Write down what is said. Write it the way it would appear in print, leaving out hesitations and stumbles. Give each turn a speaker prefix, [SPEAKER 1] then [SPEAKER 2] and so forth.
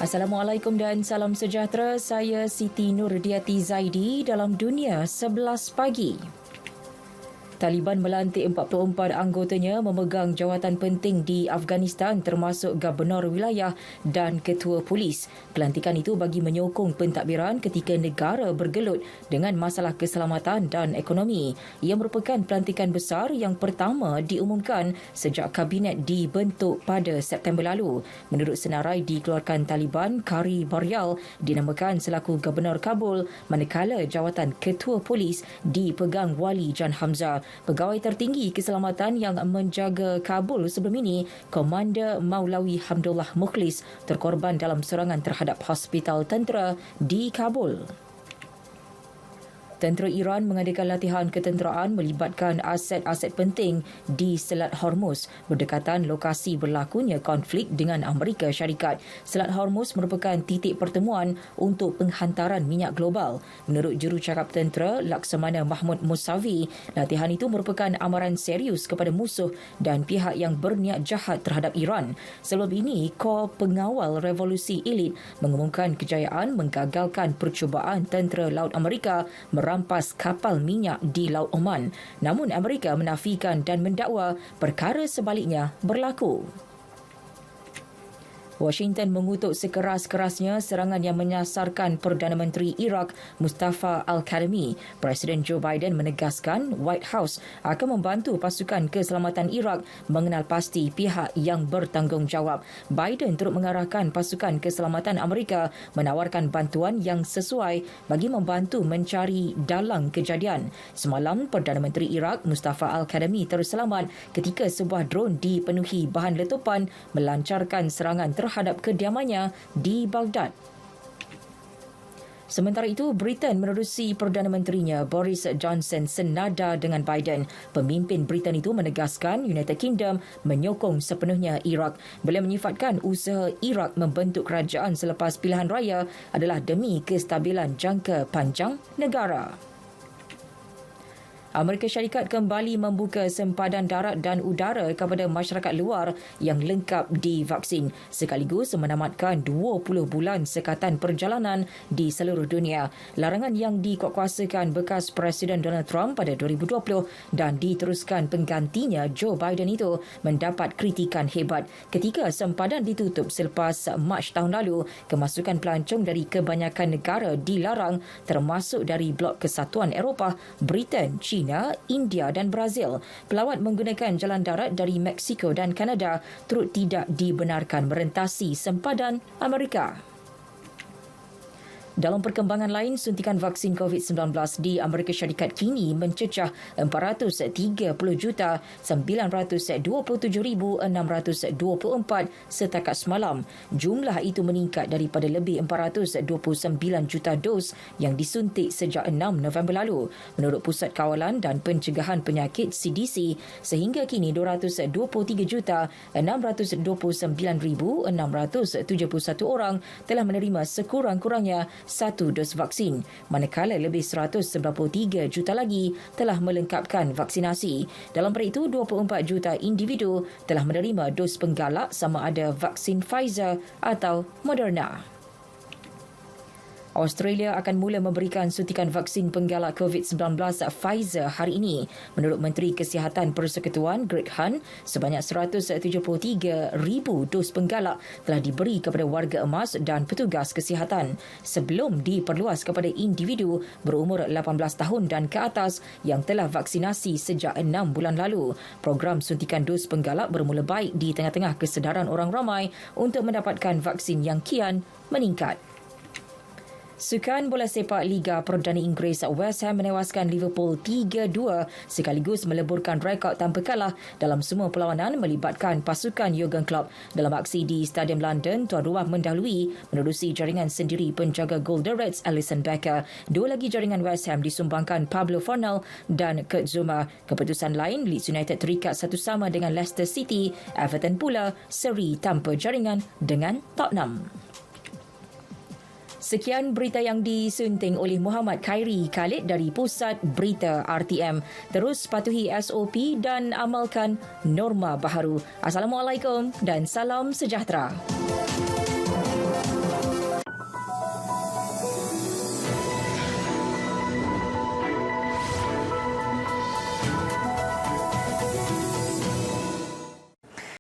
[SPEAKER 1] Assalamualaikum dan salam sejahtera. Saya Siti Nurdiati Zaidi dalam Dunia 11 Pagi. Taliban melantik 44 anggotanya memegang jawatan penting di Afghanistan termasuk Gubernur Wilayah dan Ketua Polis. Pelantikan itu bagi menyokong pentadbiran ketika negara bergelut dengan masalah keselamatan dan ekonomi. Ia merupakan pelantikan besar yang pertama diumumkan sejak kabinet dibentuk pada September lalu. Menurut senarai dikeluarkan Taliban, Kari Baryal dinamakan selaku Gubernur Kabul manakala jawatan Ketua Polis dipegang Wali Jan Hamzah. Pegawai tertinggi keselamatan yang menjaga Kabul sebelum ini, Komander Maulawi Hamdullah Mukhlis, terkorban dalam serangan terhadap hospital tentera di Kabul. Tentera Iran mengadakan latihan ketenteraan melibatkan aset-aset penting di Selat Hormuz berdekatan lokasi berlakunya konflik dengan Amerika Syarikat. Selat Hormuz merupakan titik pertemuan untuk penghantaran minyak global. Menurut jurucakap tentera Laksamana Mahmud Musavi, latihan itu merupakan amaran serius kepada musuh dan pihak yang berniat jahat terhadap Iran. Sebelum ini, Kor Pengawal Revolusi Elit mengumumkan kejayaan menggagalkan percubaan tentera Laut Amerika merampas kapal minyak di Laut Oman. Namun Amerika menafikan dan mendakwa perkara sebaliknya berlaku. Washington mengutuk sekeras-kerasnya serangan yang menyasarkan Perdana Menteri Iraq Mustafa Al-Kadhimi. Presiden Joe Biden menegaskan White House akan membantu pasukan keselamatan Iraq mengenal pasti pihak yang bertanggungjawab. Biden turut mengarahkan pasukan keselamatan Amerika menawarkan bantuan yang sesuai bagi membantu mencari dalang kejadian. Semalam, Perdana Menteri Iraq Mustafa Al-Kadhimi terselamat ketika sebuah drone dipenuhi bahan letupan melancarkan serangan terhadap kediamannya di Baghdad. Sementara itu, Britain menerusi Perdana Menterinya Boris Johnson senada dengan Biden. Pemimpin Britain itu menegaskan United Kingdom menyokong sepenuhnya Iraq. Beliau menyifatkan usaha Iraq membentuk kerajaan selepas pilihan raya adalah demi kestabilan jangka panjang negara. Amerika Syarikat kembali membuka sempadan darat dan udara kepada masyarakat luar yang lengkap divaksin sekaligus menamatkan 20 bulan sekatan perjalanan di seluruh dunia. Larangan yang dikuatkuasakan bekas Presiden Donald Trump pada 2020 dan diteruskan penggantinya Joe Biden itu mendapat kritikan hebat. Ketika sempadan ditutup selepas Mac tahun lalu, kemasukan pelancong dari kebanyakan negara dilarang termasuk dari Blok Kesatuan Eropah, Britain, China, India dan Brazil. Pelawat menggunakan jalan darat dari Mexico dan Kanada turut tidak dibenarkan merentasi sempadan Amerika. Dalam perkembangan lain, suntikan vaksin COVID-19 di Amerika Syarikat kini mencecah 430,927,624 setakat semalam. Jumlah itu meningkat daripada lebih 429 juta dos yang disuntik sejak 6 November lalu. Menurut Pusat Kawalan dan Pencegahan Penyakit CDC, sehingga kini 223,629,671 orang telah menerima sekurang-kurangnya satu dos vaksin, manakala lebih 193 juta lagi telah melengkapkan vaksinasi. Dalam perkara itu, 24 juta individu telah menerima dos penggalak sama ada vaksin Pfizer atau Moderna. Australia akan mula memberikan suntikan vaksin penggalak COVID-19 Pfizer hari ini. Menurut Menteri Kesihatan Persekutuan Greg Hunt, sebanyak 173,000 dos penggalak telah diberi kepada warga emas dan petugas kesihatan sebelum diperluas kepada individu berumur 18 tahun dan ke atas yang telah vaksinasi sejak 6 bulan lalu. Program suntikan dos penggalak bermula baik di tengah-tengah kesedaran orang ramai untuk mendapatkan vaksin yang kian meningkat. Sukan bola sepak Liga Perdana Inggeris, West Ham menewaskan Liverpool 3-2 sekaligus meleburkan rekod tanpa kalah dalam semua perlawanan melibatkan pasukan Jurgen Klopp. Dalam aksi di Stadium London, tuan rumah mendahului menerusi jaringan sendiri penjaga gol The Reds Alisson Becker. Dua lagi jaringan West Ham disumbangkan Pablo Fornal dan Kurt Zouma. Keputusan lain, Leeds United terikat satu sama dengan Leicester City. Everton pula seri tanpa jaringan dengan Tottenham. Sekian berita yang disunting oleh Muhammad Khairi Khalid dari Pusat Berita RTM. Terus patuhi SOP dan amalkan norma baharu. Assalamualaikum dan salam sejahtera.